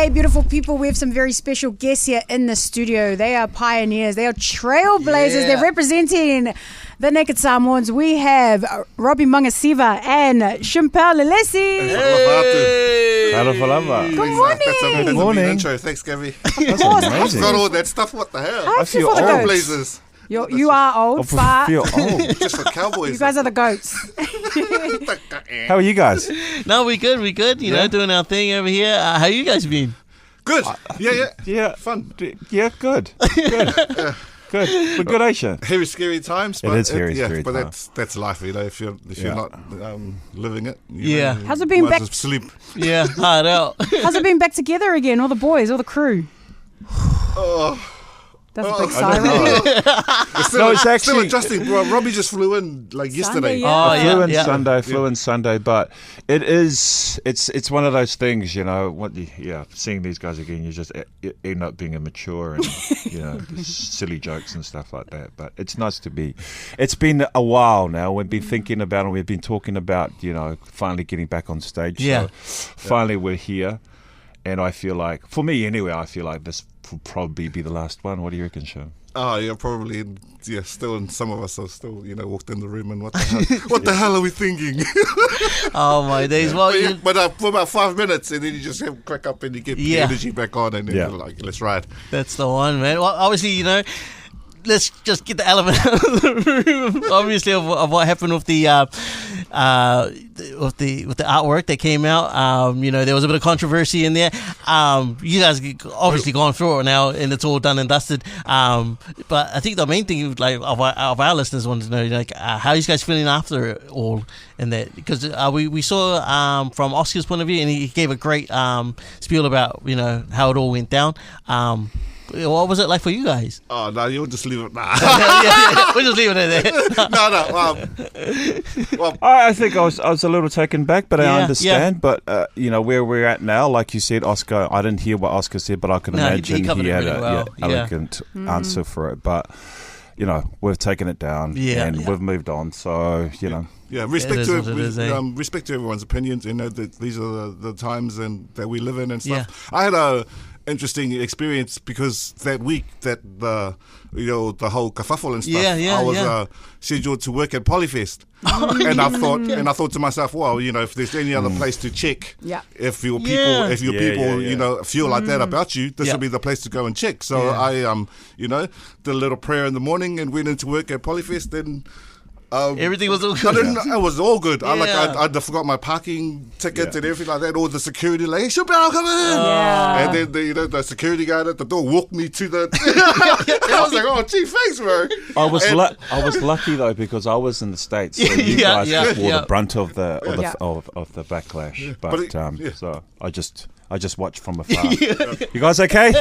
Hey, beautiful people, we have some very special guests here in the studio. They are pioneers. They are trailblazers. Yeah. They're representing the Naked Samoans. We have Robbie Mangasiva and Shimpel Lelesi. Hey! Good morning. That's a morning. intro. Thanks, Gabby. That's course. amazing. Got all that stuff. What the hell? I feel for the old. goats. Trailblazers. You are old, but feel old. Just for cowboys. you guys are the goats. How are you guys? No, we good. You know, doing our thing over here. How you guys been? Good. Yeah. Yeah. Fun. Yeah, good. Good. Good. But good, Aisha. Very scary times. But is very scary But times. that's life, you know. If you're not living it, Yeah. know, How's it been might back- as well sleep. Yeah, hard out. How's it been back together again? All the boys, all the crew. That's a big sigh, right? No, it's Still actually- adjusting. Bro, Robbie just flew in yesterday. yeah. Oh, Flew in yeah. Sunday, but it's one of those things, you know. Seeing these guys again, you just end up being immature and silly jokes and stuff like that. But it's nice to be. It's been a while now. We've been thinking about and we've been talking about, finally getting back on stage. Yeah. So finally we're here, and I feel like, for me anyway, I feel like this will probably be the last one. What do you reckon, Sean? Oh, yeah, probably. Yeah, still, and some of us are still, walked in the room and what the hell? What the hell are we thinking? Oh my days. Well, But for about 5 minutes, and then you just crack up and you get the energy back on, and then you're like, let's ride. that's the one, man. Well, obviously, let's just get the element out of the room. Obviously, of what happened with the artwork that came out. There was a bit of controversy in there. You guys obviously gone through it now, and it's all done and dusted. But I think the main thing, like, of our listeners want to know, like, how are you guys feeling after it all? And that, because we saw from Oscar's point of view, and he gave a great spiel about how it all went down. What was it like for you guys? Oh, no, you'll just leave it. Nah. We're just leaving it there. No. Well, I think I was a little taken back, but I Yeah, understand. But where we're at now, like you said, Oscar. I didn't hear what Oscar said, but I can imagine he covered it had really a well. elegant answer for it. But we've taken it down, and we've moved on. So yeah, respect to respect to everyone's opinions. That these are the times and that we live in and stuff. Yeah. I had a interesting experience because that week that the whole kerfuffle and stuff, I was scheduled to work at Polyfest, and I thought to myself, well, if there's any other place to check, if your people feel like that about you, this will be the place to go and check. So I did a little prayer in the morning and went into work at Polyfest and. Everything was all good. It was all good. Yeah. I forgot my parking ticket and everything like that. All the security, like, hey, Chappelle, come in. Yeah. And then the security guy at the door walked me to the. I was like, oh, gee, thanks, bro. I was lucky though because I was in the States, so you guys wore the brunt of the backlash. But so I just watched from afar. You guys okay?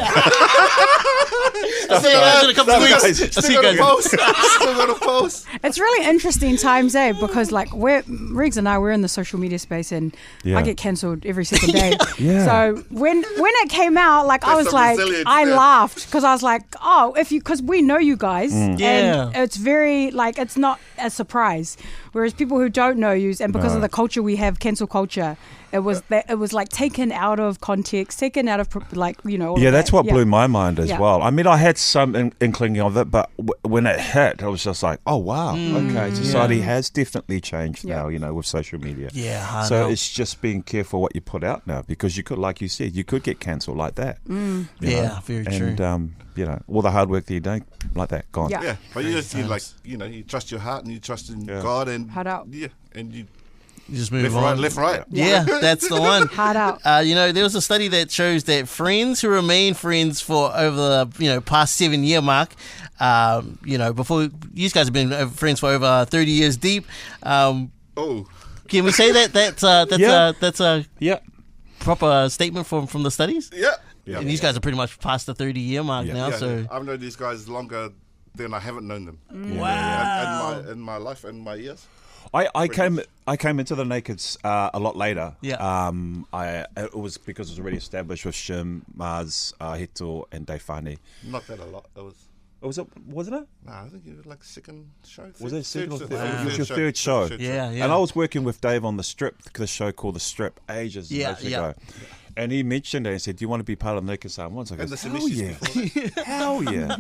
I'll see you guys in a couple of weeks. Still got a post. It's really interesting times, because like Riggs and I, we're in the social media space, and I get cancelled every second day. So when it came out, like, I was like, I laughed because I was like, oh, because we know you guys, and it's very like, it's not a surprise. Whereas people who don't know you, and because of the culture we have, cancel culture, it was like taken out of context, taken out of all of that's that. what blew my mind as Yeah. well. I mean, I had some inkling of it, but when it hit, I was just like, oh wow, okay, society has definitely changed now, with social media. I So know. it's just being careful what you put out now, because you could, like you said, you could get cancelled like that. Very true. And all the hard work that you done like that gone. Yeah, but you trust your heart and you trust in God and Heart out. Yeah, and you just move on. left, right. Yeah, that's the one. Hard out. There was a study that shows that friends who remain friends for over the past 7-year mark, before you guys have been friends for over 30 years deep. Can we say that's a proper statement from the studies? Yeah. And these guys are pretty much past the 30-year mark now. So I've known these guys longer than I haven't known them. Wow. In my life and my years. I came into the Nakeds a lot later. Yeah. It was because it was already established with Shim, Mars, Hito, and Daifani. Not that a lot. It was. Wasn't it? Nah, I think it was like second show. Was it second or third? third? Wow. It was your third show. Yeah. And I was working with Dave on the strip, the show called The Strip, ages ago. And he mentioned it and said, "Do you want to be part of the Naked Samoans?" I go, "Hell yeah, hell yeah!"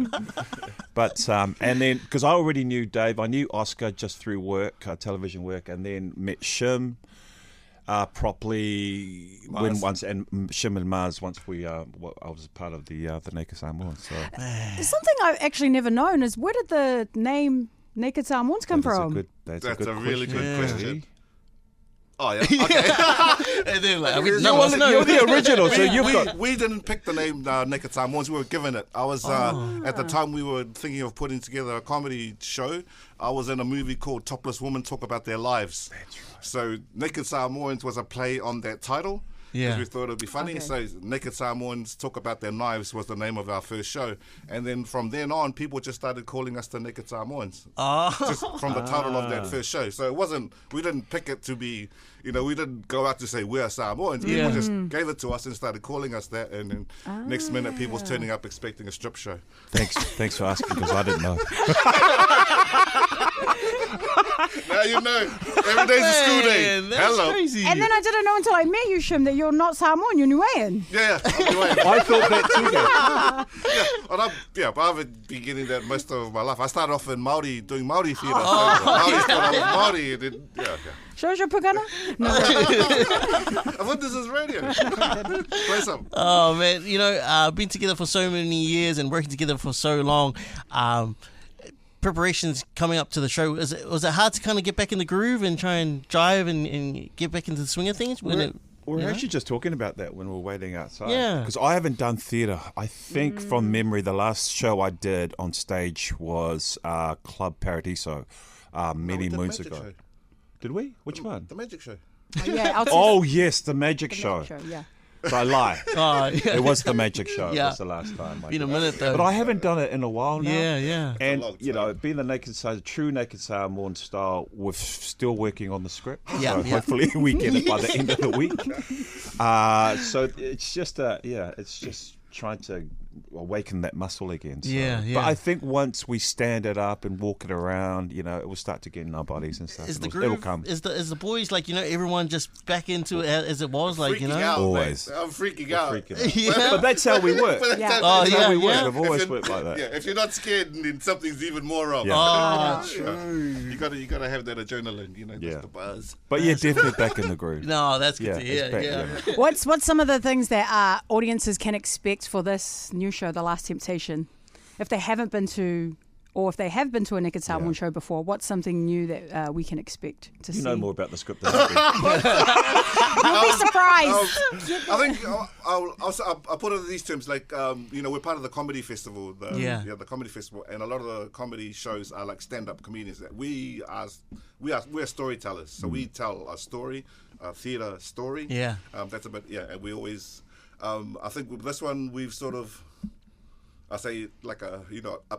But and then because I already knew Dave, I knew Oscar just through work, television work, and then met Shim properly and Shim and Mars once I was part of the Naked Samoans. So. Something I've actually never known is where did the name Naked Samoans come from? That's a really good question. Oh yeah, okay. And then, like, you're the original, so we didn't pick the name Naked Samoans. We were given it. I was at the time we were thinking of putting together a comedy show. I was in a movie called Topless Women Talk About Their Lives. That's right. So Naked Samoans was a play on that title. Yeah, we thought it'd be funny. Okay. So Naked Samoans Talk About Their Knives was the name of our first show, and then from then on, people just started calling us the Naked Samoans, just from the title of that first show. So it wasn't. We didn't pick it to be. We didn't go out to say we're Samoans. People just gave it to us and started calling us that, and then next minute, people's turning up expecting a strip show. Thanks for asking because I didn't know. Now you know. Every day's a school day. Hello. Crazy. And then I didn't know until I met you, Shim, that you're not Samoan, you're Niuean. Yeah, I'm Niuean. I thought that too. But I've been getting that most of my life. I started off in Māori, doing Māori theatre. Māori thought I was Māori. And then, Shosha Pagana? No. I thought this is radio. Play some. Oh, man. Been together for so many years and working together for so long. Preparations coming up to the show, was it hard to kind of get back in the groove and try and jive and get back into the swing of things? We're actually just talking about that when we were waiting outside. Yeah. Because I haven't done theatre. I think from memory, the last show I did on stage was Club Paradiso many moons ago. Show. Did we? Which one? The Magic Show. Yes, the Magic Show. Yeah. So I lie. It was the Magic Show. Yeah. It was the last time. Been a minute though. But I haven't done it in a while now. Yeah. And being the true Naked Samoan style, we're still working on the script. Yeah. So hopefully we get it by the end of the week. So it's just trying to awaken that muscle again. So. Yeah. But I think once we stand it up and walk it around, it will start to get in our bodies and stuff. It'll come. Is the boys everyone just back into it as it was, out, always. Man. I'm freaking out. But that's how we work. That's how we work. We've always worked like that. Yeah, if you're not scared, then something's even more wrong. Yeah. True. You gotta have that adrenaline, just the buzz. But definitely back in the groove. No, that's good to hear. Yeah. What's some of the things that audiences can expect for this new show, The Last Temptation? If they haven't been to, or if they have been to a Naked Samoan show before, what's something new that we can expect to see? You know more about the script than I do. You'll be surprised. I think I'll put it in these terms. Like, we're part of the comedy festival. The comedy festival, and a lot of the comedy shows are like stand-up comedians. We're storytellers, so we tell a story, a theatre story. Yeah, that's about and we always. I think with this one we've sort of, I say like a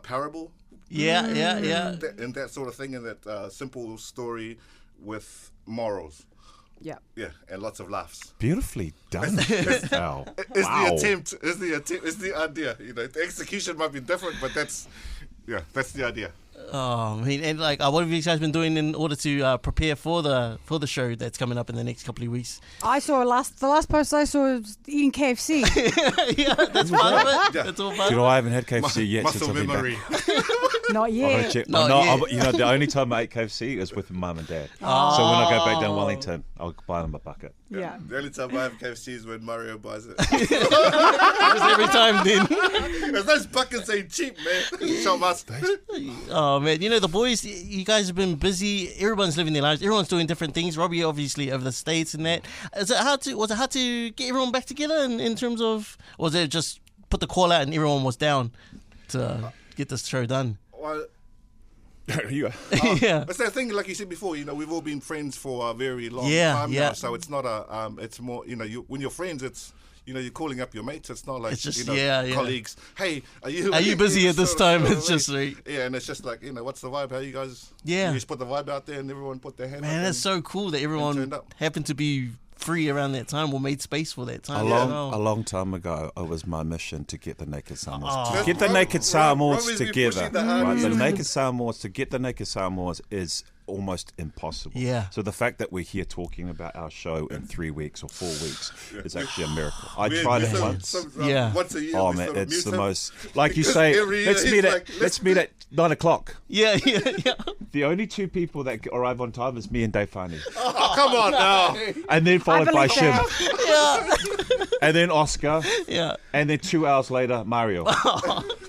parable. Yeah. And that sort of thing, and that simple story with morals. Yeah. Yeah, and lots of laughs. Beautifully done. It's the attempt. It's the idea. The execution might be different, but that's the idea. Oh, and what have you guys been doing in order to prepare for the show that's coming up in the next couple of weeks? I saw the last post I saw was eating KFC. Yeah, that's part of it. Yeah. That's all part of it. I haven't had KFC yet. Muscle memory. Not yet. The only time I ate KFC is with Mum and Dad. Oh. So when I go back down Wellington, I'll buy them a bucket. Yeah. The only time I have KFC is when Mario buys it. Just every time then. Those buckets ain't cheap, man. Show must. Oh man, the boys, you guys have been busy. Everyone's living their lives. Everyone's doing different things. Robbie obviously over the States and that. Was it hard to get everyone back together in terms of, or was it just put the call out and everyone was down to get this show done? Well, yeah. It's that thing, like you said before, we've all been friends for a very long time now, so it's not it's more, when you're friends, it's, you're calling up your mates. It's not like it's just, colleagues. Hey, are you busy at this time? It's just and it's just like, what's the vibe? How you guys? Yeah, you just put the vibe out there, and everyone put their hand. Man, that's so cool that everyone happened to be free around that time or made space for that time. A long time ago, it was my mission to get the Naked Samoans. Get the Naked Samoans together. Right? The Naked Samoans, to get the Naked Samoans is almost impossible. Yeah. So the fact that we're here talking about our show in 3 weeks or 4 weeks is actually a miracle. I tried it once. Once a year. Oh man, it's the most. Like you say, let's meet at 9 o'clock. Yeah. The only two people that arrive on time is me and Dave Fani. Oh, come on now. And then followed by Shim. Yeah. And then Oscar. Yeah. And then 2 hours later, Mario.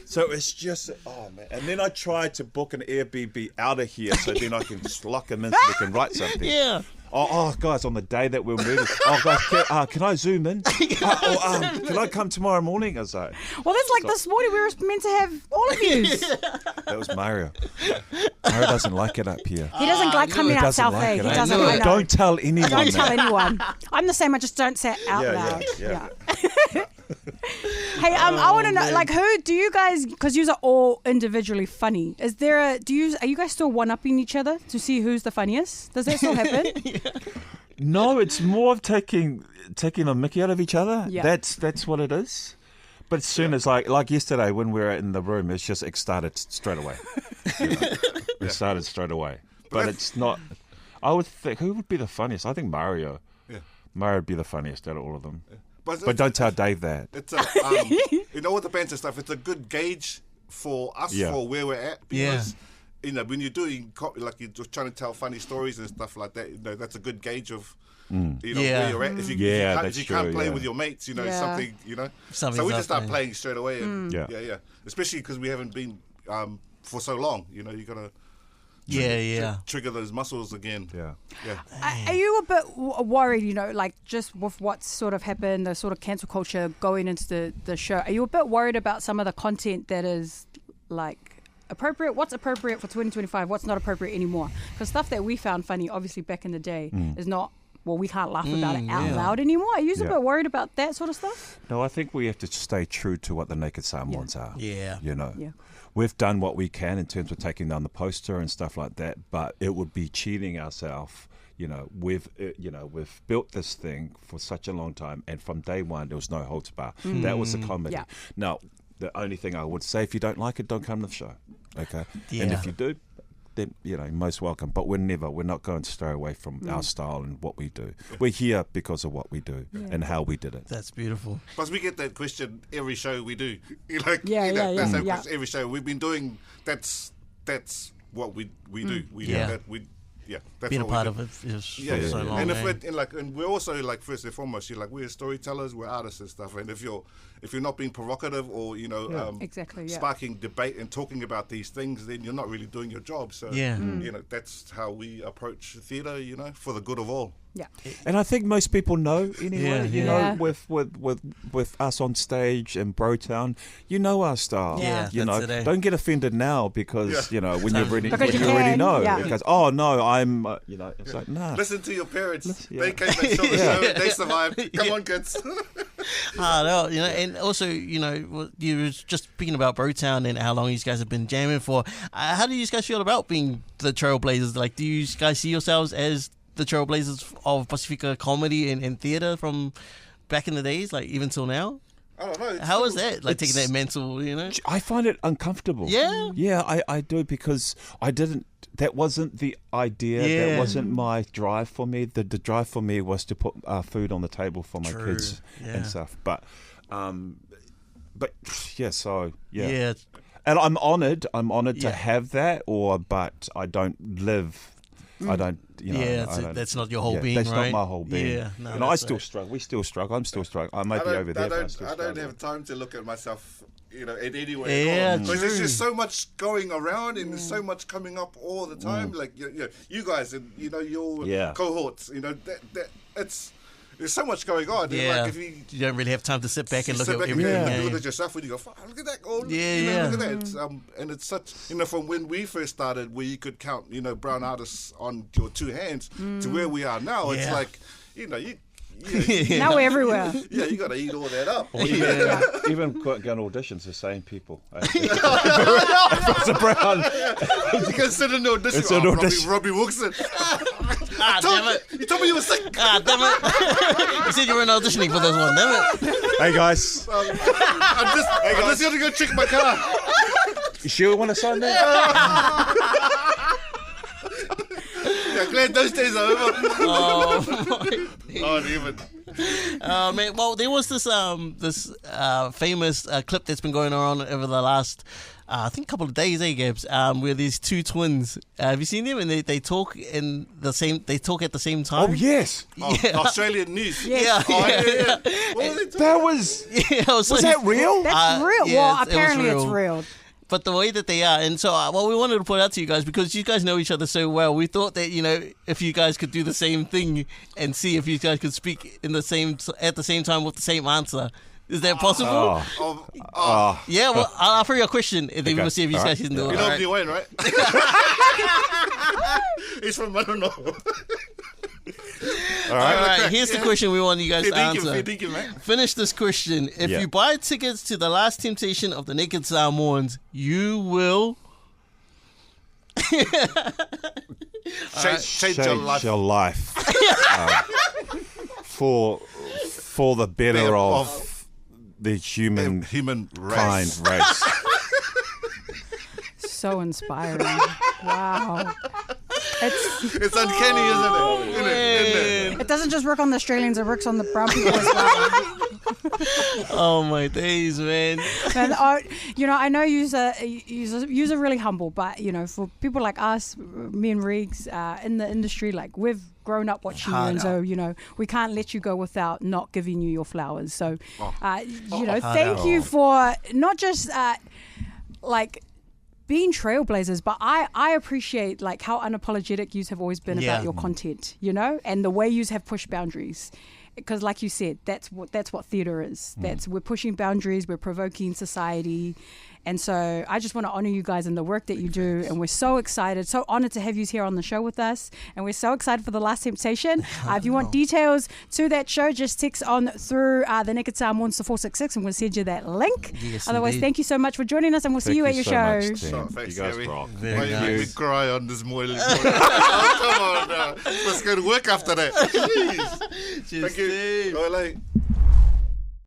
So it's just, oh man. And then I tried to book an Airbnb out of here so then I can just lock him in so we can write something. Yeah. Oh, guys, on the day that we're moving. Oh, guys, can I zoom in? Can I come tomorrow morning? I was like, well, that's like this morning we were meant to have all of you. that was Mario. Mario doesn't like it up here. He doesn't like coming out South Bay. He doesn't. I know. Don't tell anyone. Don't tell anyone. I'm the same. I just don't say it out loud. Yeah. Hey, I want to know, like, who do you guys? Because you are all individually funny. Is there a? Are you guys still one-upping each other to see who's the funniest? Does that still happen? No, it's more of taking a mickey out of each other. Yeah. That's what it is. But as soon as like yesterday when we were in the room, it started straight away. It started straight away. But it's not. I would think who would be the funniest? I think Mario. Yeah. Mario would be the funniest out of all of them. Yeah. But don't tell Dave that. It's you know, with the banter stuff, it's a good gauge for us for where we're at because you know when you're doing like you're just trying to tell funny stories and stuff like that. You know, that's a good gauge of you know where you're at. If you can't play with your mates, you know something. You know, so we just start playing straight away. And especially because we haven't been for so long. You know, you gotta. Trigger those muscles again. Yeah. Are you a bit worried, you know, like just with what's sort of happened, the sort of cancel culture going into the show? Are you a bit worried about some of the content that is like appropriate? What's appropriate for 2025? What's not appropriate anymore? Because stuff that we found funny, obviously back in the day, is not. Well, we can't laugh about it out loud anymore. Are you a bit worried about that sort of stuff? No, I think we have to stay true to what the Naked Samoans are. Yeah. You know, we've done what we can in terms of taking down the poster and stuff like that, but it would be cheating ourselves. You know, we've built this thing for such a long time, and from day one there was no holds bar. That was the comedy. Yeah. Now, the only thing I would say, if you don't like it, don't come to the show. Okay. Yeah. And if you do, then you know, most welcome. But we're not going to stray away from our style and what we do. We're here because of what we do and how we did it. That's beautiful. Plus, we get that question every show we do. That's question every show we've been doing. That's what we do. That's been a part of it for so long. And and we're also like first and foremost, we're storytellers, we're artists and stuff. And if you're not being provocative or sparking debate and talking about these things, then you're not really doing your job. So that's how we approach theatre. For the good of all. Yeah, and I think most people know anyway. You know, with us on stage in Brotown, you know our style. Yeah, don't get offended now because when you already know. Yeah. Because I'm it's like nah. Listen to your parents. They came and saw the show. They survived. Come on, kids. And also you were just speaking about Brotown and how long you guys have been jamming for. How do you guys feel about being the trailblazers? Like, do you guys see yourselves as the trailblazers of Pacifica comedy and theatre from back in the days, like even till now? I don't know. How is that? Like taking that mental, I find it uncomfortable. Yeah? Yeah, I do because that wasn't the idea. Yeah. That wasn't my drive for me. The drive for me was to put food on the table for my kids and stuff. But so. And I'm honoured to have that, but I don't live. I don't, that's not your whole being, that's right? not my whole being. Yeah, no, I still struggle. We still struggle. I'm still struggling. I might be over there. I don't have time to look at myself, in any way. Yeah, because there's just so much going around and there's so much coming up all the time. Like you guys and your cohorts. There's so much going on. Yeah, like if you don't really have time to sit back and look at everything. And look at yourself and you go, look at that. Look at that. And it's such, from when we first started, where you could count, brown artists on your two hands, to where we are now. It's like, now we're everywhere. Yeah, you got to eat all that up. Even going auditions, the same people. It's a brown. You can sit in the audition. It's an audition. Robbie Wilson. Damn it. You told me you were sick. Damn it. You said you weren't auditioning for this one, damn it. Hey, guys. I'm just going to go check my car. You sure you want to sign that? glad those days are over. Even. Man, well, there was this famous clip that's been going on over the last, I think, couple of days, Gabs? Where these two twins. Have you seen them? And they talk in the same. They talk at the same time. Oh yes. Australian news. Yeah. That was. Yeah. Was that real? That's real. Yeah, Well, apparently it's real. But the way that they are, and so what we wanted to point out to you guys, because you guys know each other so well, we thought that, you know, if you guys could do the same thing and see if you guys could speak at the same time with the same answer. Is that possible? Yeah, well, I'll throw you a question and then we'll see if you guys can do it. You know Wayne, right? He's from, I don't know. All right, here's the question we want you guys to answer. Mate. Finish this question. If you buy tickets to the last temptation of the Naked Samoans, you will change your life. For the better of the human race. So inspiring. Wow. It's uncanny, isn't it? It doesn't just work on the Australians, it works on the brown people as well. Oh my days, man. You know, I know you're really humble, but you know, for people like us, me and Riggs, in the industry, like we've grown up watching you, and so you know, we can't let you go without not giving you your flowers. So, you know, thank you for not just like being trailblazers, but I appreciate like how unapologetic you have always been about your content, you know, and the way you have pushed boundaries. Because like you said, that's what theatre is. We're pushing boundaries, we're provoking society. And so I just want to honor you guys and the work that you do. And we're so excited, so honored to have you here on the show with us. And we're so excited for The Last Temptation. If you want details to that show, just text on through the Naked Samoans to 466 and we'll send you that link. Yes, otherwise, thank you so much for joining us and we'll see you at your show. Thanks, you guys Gary. rock. Very nice. Cry on this morning. Oh, come on now. Let's go to work after that. Jeez. Thank you. Go late.